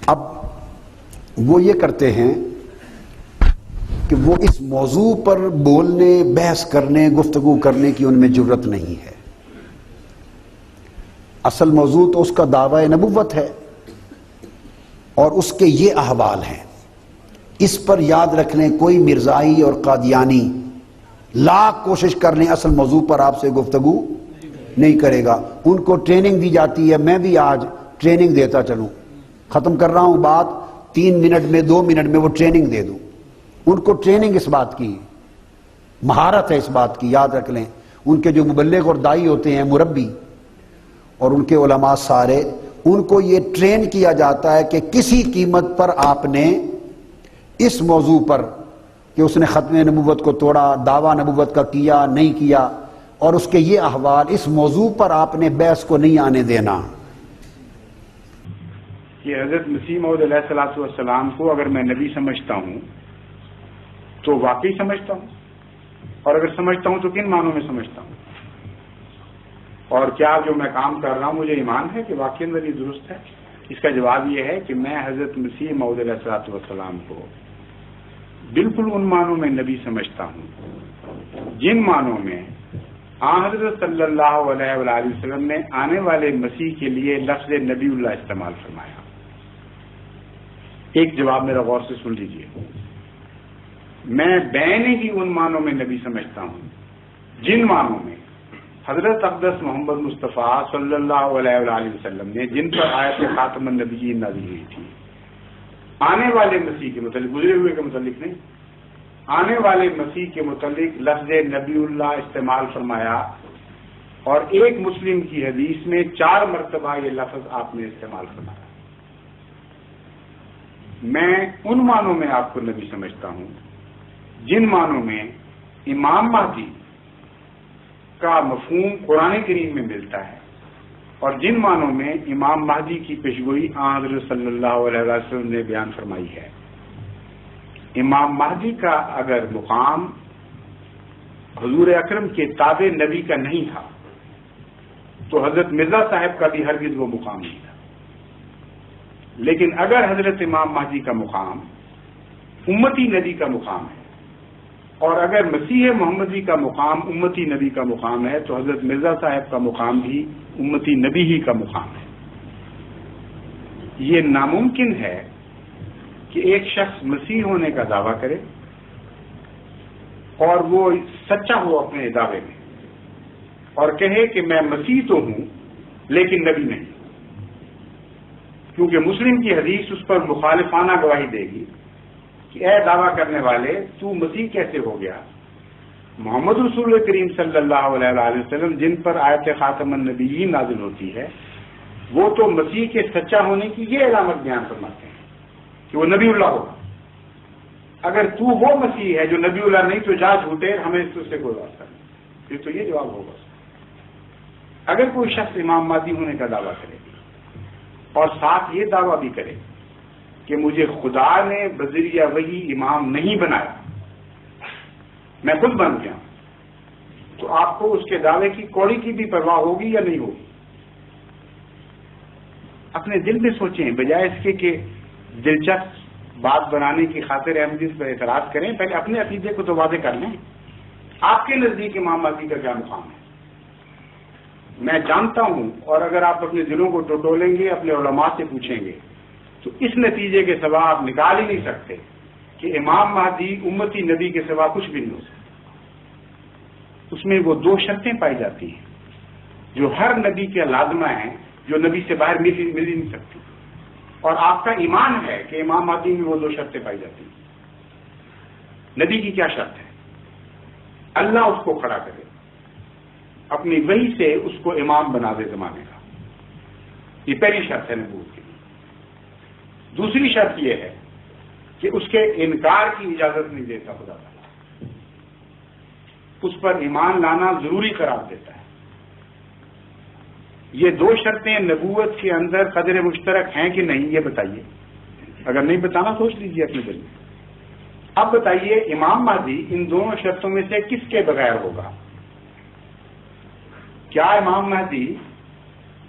اب وہ یہ کرتے ہیں کہ وہ اس موضوع پر بولنے، بحث کرنے، گفتگو کرنے کی ان میں جرت نہیں ہے۔ اصل موضوع تو اس کا دعوی نبوت ہے اور اس کے یہ احوال ہیں۔ اس پر یاد رکھ لیں، کوئی مرزائی اور قادیانی لاکھ کوشش کر لیں اصل موضوع پر آپ سے گفتگو نہیں کرے گا۔ ان کو ٹریننگ دی جاتی ہے، میں بھی آج ٹریننگ دیتا چلوں، ختم کر رہا ہوں بات، 3 منٹ میں 2 منٹ میں وہ ٹریننگ دے دوں۔ ان کو ٹریننگ اس بات کی، مہارت ہے اس بات کی، یاد رکھ لیں۔ ان کے جو مبلغ اور دائی ہوتے ہیں، مربی اور ان کے علماء سارے، ان کو یہ ٹرین کیا جاتا ہے کہ کسی قیمت پر آپ نے اس موضوع پر کہ اس نے ختم نبوت کو توڑا، دعویٰ نبوت کا کیا نہیں کیا، اور اس کے یہ احوال، اس موضوع پر آپ نے بحث کو نہیں آنے دینا۔ کہ حضرت مسیح موعود علیہ الصلوۃ والسلام کو اگر میں نبی سمجھتا ہوں تو واقعی سمجھتا ہوں، اور اگر سمجھتا ہوں تو کن معنوں میں سمجھتا ہوں، اور کیا جو میں کام کر رہا ہوں مجھے ایمان ہے کہ واقعی یہ درست ہے؟ اس کا جواب یہ ہے کہ میں حضرت مسیح موعود علیہ الصلوۃ والسلام کو بالکل ان معنوں میں نبی سمجھتا ہوں جن معنوں میں حضرت صلی اللہ علیہ وآلہ وسلم نے آنے والے مسیح کے لیے لفظ نبی اللہ استعمال فرمایا۔ ایک جواب میرا غور سے سن لیجئے۔ میں بین ہی ان معنوں میں نبی سمجھتا ہوں جن معنوں میں حضرت اقدس محمد مصطفیٰ صلی اللہ علیہ وآلہ وسلم نے جن پر آیت خاتم النبیین نازل ہوئی تھی، آنے والے مسیح کے متعلق، گزرے ہوئے کے متعلق نہیں، آنے والے مسیح کے متعلق لفظ نبی اللہ استعمال فرمایا، اور ایک مسلم کی حدیث میں 4 مرتبہ یہ لفظ آپ نے استعمال فرمایا۔ میں ان معنوں میں آپ کو نبی سمجھتا ہوں جن معنوں میں امام مہدی کا مفہوم قرآن کریم میں ملتا ہے، اور جن معنوں میں امام مہدی کی پیشگوئی حضرت صلی اللہ علیہ وسلم نے بیان فرمائی ہے۔ امام مہدی کا اگر مقام حضور اکرم کے تابع نبی کا نہیں تھا تو حضرت مرزا صاحب کا بھی ہرگز وہ مقام نہیں تھا، لیکن اگر حضرت امام مہدی کا مقام امتی نبی کا مقام ہے، اور اگر مسیح محمدی کا مقام امتی نبی کا مقام ہے، تو حضرت مرزا صاحب کا مقام بھی امتی نبی ہی کا مقام ہے۔ یہ ناممکن ہے کہ ایک شخص مسیح ہونے کا دعویٰ کرے اور وہ سچا ہو اپنے دعوے میں، اور کہے کہ میں مسیح تو ہوں لیکن نبی نہیں، کیونکہ مسلم کی حدیث اس پر مخالفانہ گواہی دے گی کہ اے دعویٰ کرنے والے، تو مسیح کیسے ہو گیا؟ محمد رسول کریم صلی اللہ علیہ وآلہ وسلم جن پر آیت خاتم النبیین نازل ہوتی ہے، وہ تو مسیح کے سچا ہونے کی یہ علامت بیان فرماتے ہیں کہ وہ نبی اللہ ہوگا۔ اگر تو وہ مسیح ہے جو نبی اللہ نہیں تو جا جھوٹے، ہمیں اس سے کوئی واسطہ نہیں۔ پھر تو یہ جواب ہوگا۔ اگر کوئی شخص امام مہدی ہونے کا دعویٰ کرے اور ساتھ یہ دعویٰ بھی کرے کہ مجھے خدا نے بذریعہ وحی امام نہیں بنایا، میں خود بن گیا، تو آپ کو اس کے دعوے کی کوڑی کی بھی پرواہ ہوگی یا نہیں ہوگی؟ اپنے دل میں سوچیں، بجائے اس کے کہ دلچسپ بات بنانے کی خاطر احمدیت پر اعتراض کریں، پہلے اپنے عقیدے کو تو واضح کر لیں۔ آپ کے نزدیک امام مہدی کا کیا مقام ہے؟ میں جانتا ہوں، اور اگر آپ اپنے دلوں کو ٹٹولیں گے، اپنے علماء سے پوچھیں گے، تو اس نتیجے کے سوا آپ نکال ہی نہیں سکتے کہ امام مہدی امتی نبی کے سوا کچھ بھی نہیں ہو سکتا۔ اس میں وہ 2 شرطیں پائی جاتی ہیں جو ہر نبی کے لازمہ ہیں، جو نبی سے باہر مل ہی نہیں سکتی، اور آپ کا ایمان ہے کہ امام مہدی میں وہ 2 شرطیں پائی جاتی ہیں۔ نبی کی کیا شرط ہے؟ اللہ اس کو کھڑا کرے، اپنی وحی سے اس کو امام بنا دے زمانے کا، یہ پہلی شرط ہے نبوت کی۔ دوسری شرط یہ ہے کہ اس کے انکار کی اجازت نہیں دیتا خدا تعالیٰ، اس پر ایمان لانا ضروری قرار دیتا ہے۔ یہ 2 شرطیں نبوت کے اندر قدر مشترک ہیں کہ نہیں، یہ بتائیے۔ اگر نہیں بتانا سوچ لیجیے اپنے دل میں۔ اب بتائیے، امام مہدی ان دونوں شرطوں میں سے کس کے بغیر ہوگا؟ کیا امام مہدی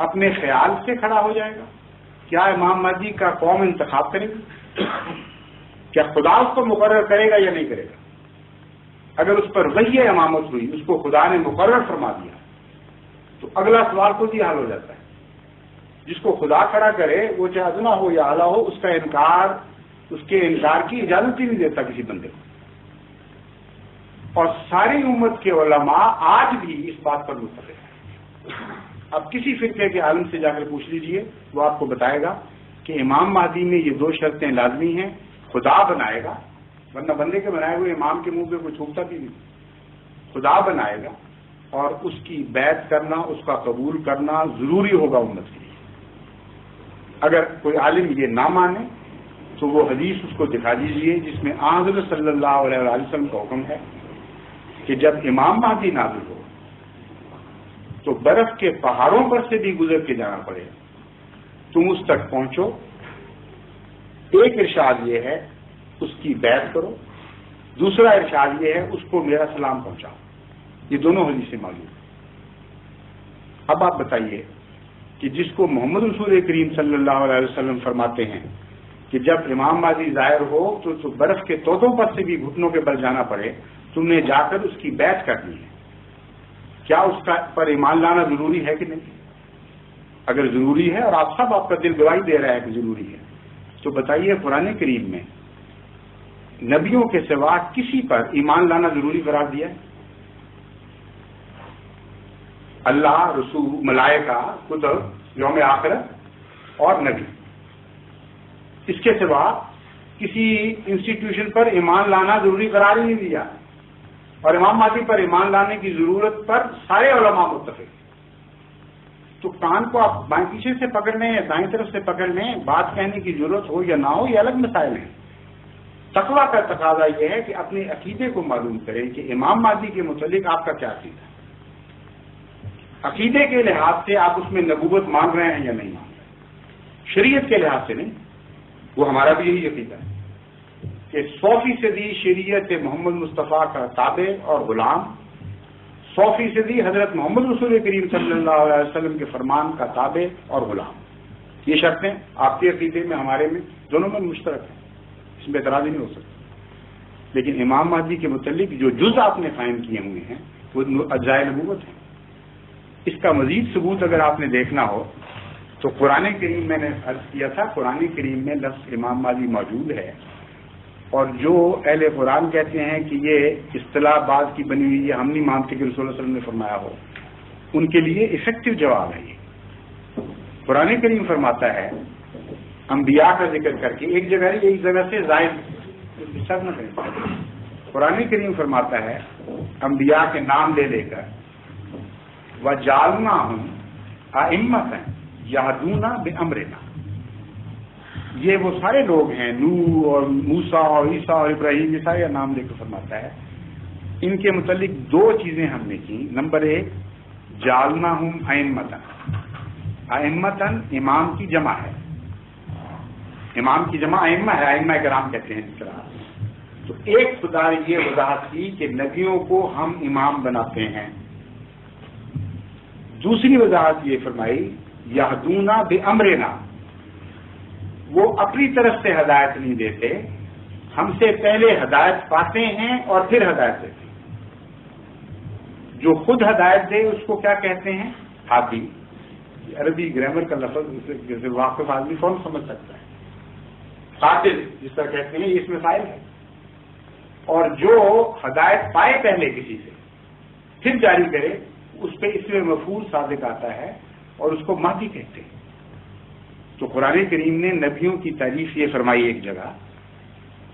اپنے خیال سے کھڑا ہو جائے گا کیا امام مہدی کا قوم انتخاب کرے گی؟ کیا خدا اس کو مقرر کرے گا یا نہیں کرے گا؟ اگر اس پر وحی امامت ہوئی، اس کو خدا نے مقرر فرما دیا، تو اگلا سوال خود ہی حل ہو جاتا ہے۔ جس کو خدا کھڑا کرے وہ چاہے ادنا ہو یا اعلیٰ ہو، اس کا انکار، اس کے انکار کی اجازت ہی نہیں دیتا کسی بندے کو۔ اور ساری امت کے علماء آج بھی اس بات پر متفق ہیں۔ اب کسی فرقے کے عالم سے جا کر پوچھ لیجئے، وہ آپ کو بتائے گا کہ امام مہدی میں یہ 2 شرطیں لازمی ہیں۔ خدا بنائے گا، ورنہ بندے کے بنائے ہوئے امام کے منہ پہ کوئی تھوکتا بھی نہیں۔ خدا بنائے گا اور اس کی بیعت کرنا، اس کا قبول کرنا ضروری ہوگا امت کے لیے۔ اگر کوئی عالم یہ نہ مانے تو وہ حدیث اس کو دکھا دیجئے جس میں حضرت صلی اللہ علیہ وسلم کا حکم ہے کہ جب امام مہدی نازل ہو تو برف کے پہاڑوں پر سے بھی گزر کے جانا پڑے، تم اس تک پہنچو۔ ایک ارشاد یہ ہے اس کی بیعت کرو، دوسرا ارشاد یہ ہے اس کو میرا سلام پہنچاؤ۔ یہ دونوں حدیثیں معلوم ہیں۔ اب آپ بتائیے کہ جس کو محمد رسول کریم صلی اللہ علیہ وسلم فرماتے ہیں کہ جب امام مہدی ظاہر ہو تو برف کے تودوں پر سے بھی گھٹنوں کے بل جانا پڑے، تم نے جا کر اس کی بیعت کرنی ہے، کیا اس کا پر ایمان لانا ضروری ہے کہ نہیں؟ اگر ضروری ہے اور آپ کا دل گواہی دے رہا ہے کہ ضروری ہے، تو بتائیے قرآن کریم میں نبیوں کے سوا کسی پر ایمان لانا ضروری قرار دیا ہے؟ اللہ، رسول، ملائکہ، کتب، یوم آخرت اور نبی، اس کے سوا کسی انسٹیٹیوشن پر ایمان لانا ضروری قرار ہی نہیں دیا۔ اور امام مہدی پر ایمان لانے کی ضرورت پر سارے علماء متفق۔ تو کان کو آپ بائیں پیچھے سے پکڑ لیں یا دائیں طرف سے پکڑ لیں، بات کہنے کی ضرورت ہو یا نہ ہو، یہ الگ مسائل ہیں۔ تقویٰ کا تقاضا یہ ہے کہ اپنے عقیدے کو معلوم کریں کہ امام مہدی کے متعلق آپ کا کیا عقیدہ ہے۔ عقیدے کے لحاظ سے آپ اس میں نبوت مان رہے ہیں یا نہیں مان رہے، شریعت کے لحاظ سے نہیں۔ وہ ہمارا بھی یہی عقیدہ ہے کہ 100% شریعت محمد مصطفیٰ کا تابع اور غلام، 100% حضرت محمد رسول کریم صلی اللہ علیہ وسلم کے فرمان کا تابع اور غلام۔ یہ شرطیں آپ کے عقیدے میں، ہمارے میں، دونوں میں مشترک ہیں، اس میں اعتراض ہی نہیں ہو سکتا۔ لیکن امام مہدی کے متعلق جو جز آپ نے قائم کیے ہوئے ہیں وہ اجزائے نبوت ہیں۔ اس کا مزید ثبوت اگر آپ نے دیکھنا ہو تو قرآن کریم، میں نے عرض کیا تھا، قرآن کریم میں لفظ امام مہدی موجود ہے، اور جو اہل قرآن کہتے ہیں کہ یہ اصطلاح بعض کی بنی ہوئی ہے، ہم نہیں مانتے کہ رسول اللہ صلی اللہ علیہ وسلم نے فرمایا ہو، ان کے لیے افیکٹو جواب ہے یہ۔ قرآن کریم فرماتا ہے انبیاء کا ذکر کر کے، ایک جگہ ایک جگہ سے زائد سب نہ کریں، قرآن کریم فرماتا ہے انبیاء کے نام لے کر وَجَعَلْنَاهُمْ أَئِمَّةً يَهْدُونَ بِأَمْرِنَا، یہ وہ سارے لوگ ہیں، نوح اور موسیٰ اور عیسیٰ اور ابراہیم، یہ سارے نام لے کر فرماتا ہے۔ ان کے متعلق 2 چیزیں ہم نے کی۔ نمبر 1، جعلناہم ائمۃ۔ ائمۃ امام کی جمع ہے، امام کی جمع ائمہ ہے، ائمہ کرام کہتے ہیں اس طرح۔ تو ایک خدا نے یہ وضاحت کی کہ نبیوں کو ہم امام بناتے ہیں۔ دوسری وضاحت یہ فرمائی یہدون بامرنا، وہ اپنی طرف سے ہدایت نہیں دیتے، ہم سے پہلے ہدایت پاتے ہیں اور پھر ہدایت دیتے ہیں۔ جو خود ہدایت دے اس کو کیا کہتے ہیں؟ ہادی۔ عربی گرامر کا لفظ جیسے واقف آدمی کون سمجھ سکتا ہے؟ قاتل جس طرح کہتے ہیں، یہ اس میں فائل ہے۔ اور جو ہدایت پائے پہلے کسی سے پھر جاری کرے، اس پہ اس میں مفعول صادق آتا ہے اور اس کو مہدی کہتے ہیں۔ تو قرآن کریم نے نبیوں کی تعریف یہ فرمائی ایک جگہ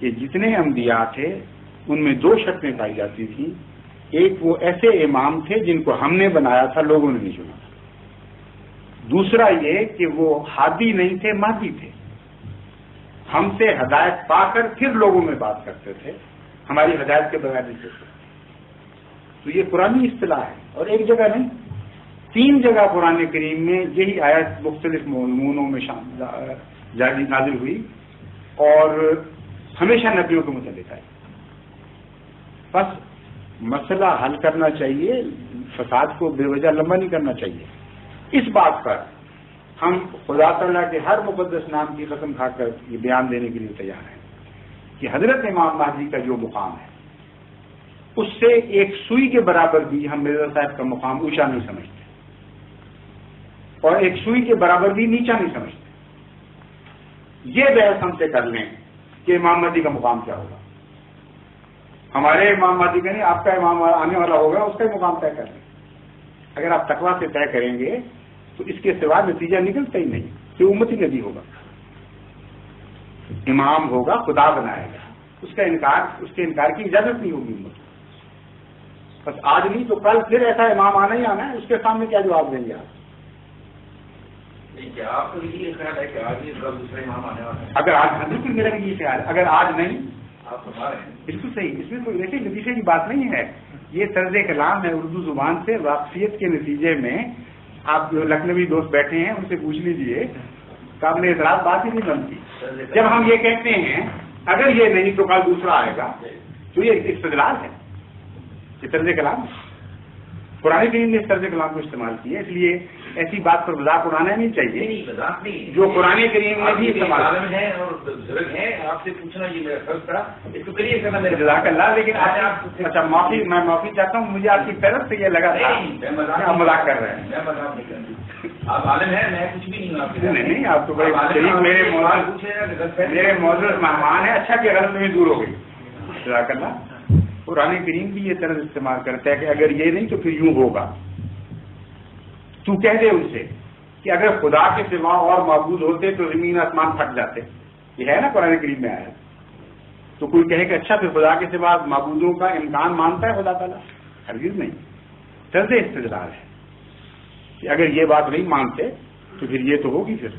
کہ جتنے انبیاء تھے ان میں 2 شرطیں پائی جاتی تھیں۔ ایک وہ ایسے امام تھے جن کو ہم نے بنایا تھا، لوگوں نے نہیں چنا تھا۔ دوسرا یہ کہ وہ ہادی نہیں تھے، مہدی تھے، ہم سے ہدایت پا کر پھر لوگوں میں بات کرتے تھے، ہماری ہدایت کے بغیر نہیں کرتے۔ تو یہ قرآنی اصطلاح ہے، اور ایک جگہ نہیں، 3 جگہ قرآن کریم میں یہی آیت مختلف مضمونوں میں نازل ہوئی اور ہمیشہ نبیوں کے متعلق آئی۔ بس مسئلہ حل کرنا چاہیے، فساد کو بے وجہ لمبا نہیں کرنا چاہیے۔ اس بات پر ہم خدا تعالیٰ کے ہر مقدس نام کی قسم کھا کر یہ بیان دینے کے لیے تیار ہیں کہ حضرت امام مہدی کا جو مقام ہے اس سے ایک سوئی کے برابر بھی ہم مرزا صاحب کا مقام اونچا نہیں سمجھتے اور ایک سوئی کے برابر بھی نیچا نہیں سمجھتے. یہ بحث ہم سے کر لیں کہ امام مہدی کا مقام کیا ہوگا. ہمارے امام مہدی کا نہیں، آپ کا امام آنے والا ہوگا اس کا مقام طے کر لیں. اگر آپ تقویٰ سے طے کریں گے تو اس کے سوا نتیجہ نکلتا ہی نہیں کہ امتی نبی ہوگا، امام ہوگا، خدا بنائے گا، اس کے انکار کی اجازت نہیں ہوگی امت. بس آج نہیں تو کل پھر ایسا امام آنا ہی آنا ہے، اس کے سامنے کیا جواب دیں گے آپ؟ آپ کو یہ خیال ہے کہ آج ہی دوسرے امام آنے والا ہے؟ اگر آج، بالکل میرا بھی یہ خیال ہے، اگر آج نہیں، آپ بتا رہے ہیں بالکل صحیح. اس میں کوئی دیکھیے لطیفے کی بات نہیں ہے، یہ طرز کلام ہے اردو زبان سے واقفیت کے نتیجے میں. آپ جو لکھنوی دوست بیٹھے ہیں ان سے پوچھ لیجیے، قابل اعتراض بات ہی نہیں بنتی. جب ہم یہ کہتے ہیں اگر یہ نہیں تو کل دوسرا آئے گا، تو یہ استدلال ہے، یہ طرز کلام ہے. قرآن کریم نے اس طرز کلام کو استعمال کیا، اس لیے ایسی بات پر مذاق اڑانا نہیں چاہیے جو قرآن کریم نے بھی استعمال ہے اور بزرگ ہیں. آپ سے پوچھنا یہ میرا فرض تھا، اس کو کلیئر کرنا میرا جزاک اللہ. لیکن اچھا میں معافی چاہتا ہوں، مجھے آپ کی طرف سے یہ لگا تھا آپ مذاق کر رہے ہیں. میں مذاق نہیں کرتا، آپ عالم ہیں، میں کچھ بھی نہیں ہوں آپ کے. نہیں، آپ تو بڑے شریف میرے معزز مہمان ہیں. اچھا کہ غلط نہیں دور ہو گئی. جزاک اللہ. قرآن کریم بھی یہ طرز استعمال کرتا ہے کہ اگر یہ نہیں تو پھر یوں ہوگا. تو کہہ دے ان سے کہ اگر خدا کے سوا اور معبود ہوتے تو زمین آسمان پھٹ جاتے. یہ ہے نا قرآن کریم میں آیا. تو کوئی کہے کہ اچھا پھر خدا کے سوا معبودوں کا امکان مانتا ہے خدا تعالیٰ؟ ہرگز نہیں. طرز استدلال ہے کہ اگر یہ بات نہیں مانتے تو پھر یہ تو ہوگی. پھر